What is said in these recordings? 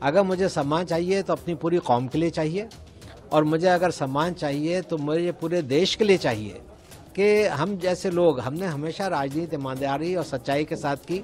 अगर मुझे सम्मान चाहिए तो अपनी पूरी कौम के लिए चाहिए, और मुझे अगर सम्मान चाहिए तो मुझे पूरे देश के लिए चाहिए कि हम जैसे लोग, हमने हमेशा राजनीति ईमानदारी और सच्चाई के साथ की,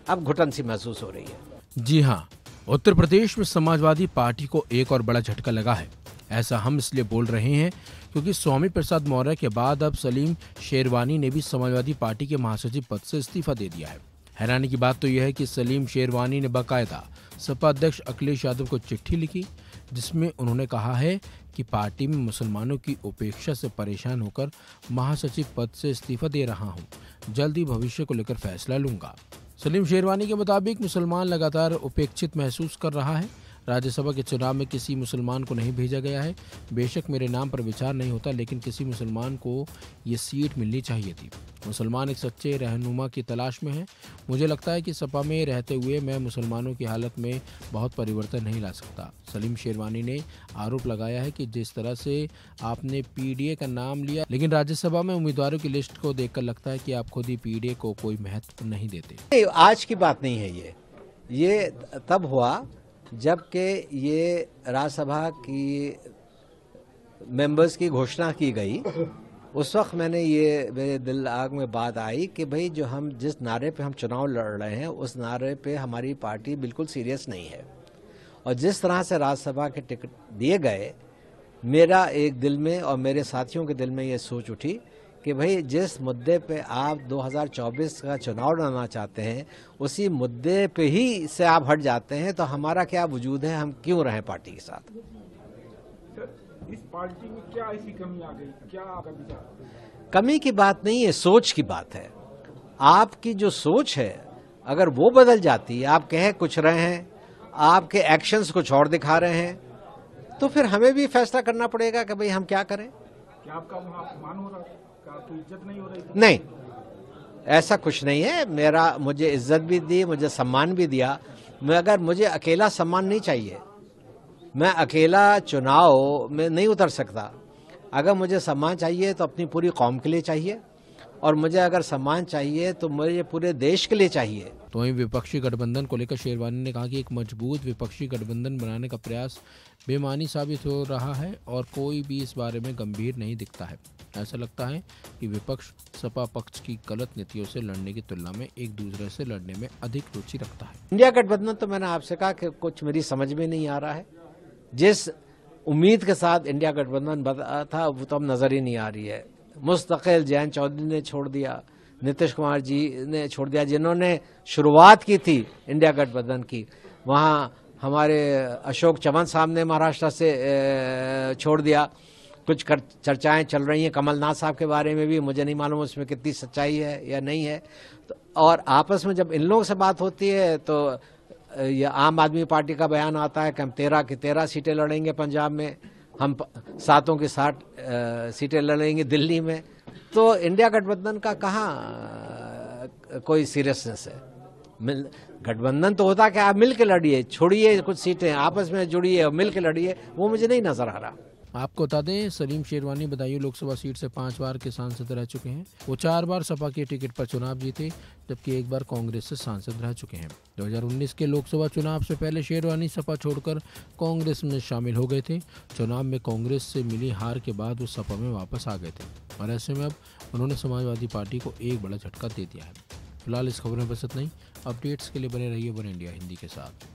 अब घुटन सी महसूस हो रही है। जी हाँ, उत्तर प्रदेश में समाजवादी पार्टी को एक और बड़ा झटका लगा है। ऐसा हम इसलिए बोल रहे हैं क्योंकि स्वामी प्रसाद मौर्य के बाद अब सलीम शेरवानी ने भी समाजवादी पार्टी के महासचिव पद से इस्तीफा दे दिया है। हैरानी की बात तो यह है कि सलीम शेरवानी ने बाकायदा सपा अध्यक्ष अखिलेश यादव को चिट्ठी लिखी, जिसमें उन्होंने कहा है कि पार्टी में मुसलमानों की उपेक्षा से परेशान होकर महासचिव पद से इस्तीफा दे रहा हूं। जल्द ही भविष्य को लेकर फैसला लूंगा। सलीम शेरवानी के मुताबिक मुसलमान लगातार उपेक्षित महसूस कर रहा है। राज्यसभा के चुनाव में किसी मुसलमान को नहीं भेजा गया है। बेशक मेरे नाम पर विचार नहीं होता, लेकिन किसी मुसलमान को ये सीट मिलनी चाहिए थी। मुसलमान एक सच्चे रहनुमा की तलाश में है। मुझे लगता है कि सपा में रहते हुए मैं मुसलमानों की हालत में बहुत परिवर्तन नहीं ला सकता। सलीम शेरवानी ने आरोप लगाया है कि जिस तरह से आपने पीडीए का नाम लिया, लेकिन राज्यसभा में उम्मीदवारों की लिस्ट को देखकर लगता है कि आप खुद ही पीडीए को कोई महत्व नहीं देते। आज की बात नहीं है ये तब हुआ जबकि ये राज्यसभा की मेंबर्स की घोषणा की गई। उस वक्त मेरे दिल आग में बात आई कि भाई जो हम जिस नारे पे हम चुनाव लड़ रहे हैं, उस नारे पे हमारी पार्टी बिल्कुल सीरियस नहीं है। और जिस तरह से राज्यसभा के टिकट दिए गए, मेरा एक दिल में और मेरे साथियों के दिल में ये सोच उठी कि भाई जिस मुद्दे पे आप 2024 का चुनाव लड़ना चाहते हैं, उसी मुद्दे पे ही से आप हट जाते हैं, तो हमारा क्या वजूद है, हम क्यों रहें पार्टी के साथ। इस पार्टी में क्या ऐसी कमी आ गई, क्या आपका विचार? कमी की बात नहीं है, सोच की बात है। आपकी जो सोच है अगर वो बदल जाती है, आप कह कुछ रहे हैं, आपके एक्शंस कुछ और दिखा रहे हैं, तो फिर हमें भी फैसला करना पड़ेगा कि भाई हम क्या करें। क्या आपका वहाँ अपमान हो रहा है, आपकी इज्जत नहीं हो रही? नहीं, ऐसा कुछ नहीं है। मुझे इज्जत भी दी, मुझे सम्मान भी दिया। मगर मुझे अकेला सम्मान नहीं चाहिए, मैं अकेला चुनाव में नहीं उतर सकता। अगर मुझे सम्मान चाहिए तो अपनी पूरी कौम के लिए चाहिए, और मुझे अगर सम्मान चाहिए तो मुझे पूरे देश के लिए चाहिए। तो वहीं विपक्षी गठबंधन को लेकर शेरवानी ने कहा कि एक मजबूत विपक्षी गठबंधन बनाने का प्रयास बेमानी साबित हो रहा है और कोई भी इस बारे में गंभीर नहीं दिखता है। ऐसा लगता है कि विपक्ष सपा पक्ष की गलत नीतियों से लड़ने की तुलना में एक दूसरे से लड़ने में अधिक रुचि रखता है। इंडिया गठबंधन तो मैंने आपसे कहा कि कुछ मेरी समझ में नहीं आ रहा है। जिस उम्मीद के साथ इंडिया गठबंधन बना था वो तो अब नजर ही नहीं आ रही है। मुस्तकिल जयंत चौधरी ने छोड़ दिया, नीतीश कुमार जी ने छोड़ दिया, जिन्होंने शुरुआत की थी इंडिया गठबंधन की। वहाँ हमारे अशोक चव्हाण साहब ने महाराष्ट्र से छोड़ दिया। कुछ चर्चाएं चल रही हैं कमलनाथ साहब के बारे में भी, मुझे नहीं मालूम उसमें कितनी सच्चाई है या नहीं है। और आपस में जब इन लोगों से बात होती है तो ये आम आदमी पार्टी का बयान आता है कि हम 13 की 13 सीटें लड़ेंगे पंजाब में, हम 7 की 7 सीटें लड़ेंगे दिल्ली में। तो इंडिया गठबंधन का कहाँ कोई सीरियसनेस है। गठबंधन तो होता कि आप मिल के लड़िए, छोड़िए कुछ सीटें, आपस में जुड़िए और मिल के लड़िए, वो मुझे नहीं नजर आ रहा। आपको बता दें, सलीम शेरवानी बदायूं लोकसभा सीट से 5 बार के सांसद रह चुके हैं। वो 4 बार सपा के टिकट पर चुनाव जीते, जबकि 1 बार कांग्रेस से सांसद रह चुके हैं। 2019 के लोकसभा चुनाव से पहले शेरवानी सपा छोड़कर कांग्रेस में शामिल हो गए थे। चुनाव में कांग्रेस से मिली हार के बाद वो सपा में वापस आ गए थे, और ऐसे में अब उन्होंने समाजवादी पार्टी को एक बड़ा झटका दे दिया है। फिलहाल इस खबर में बस इतना ही। अपडेट्स के लिए बने रहिए वन इंडिया हिंदी के साथ।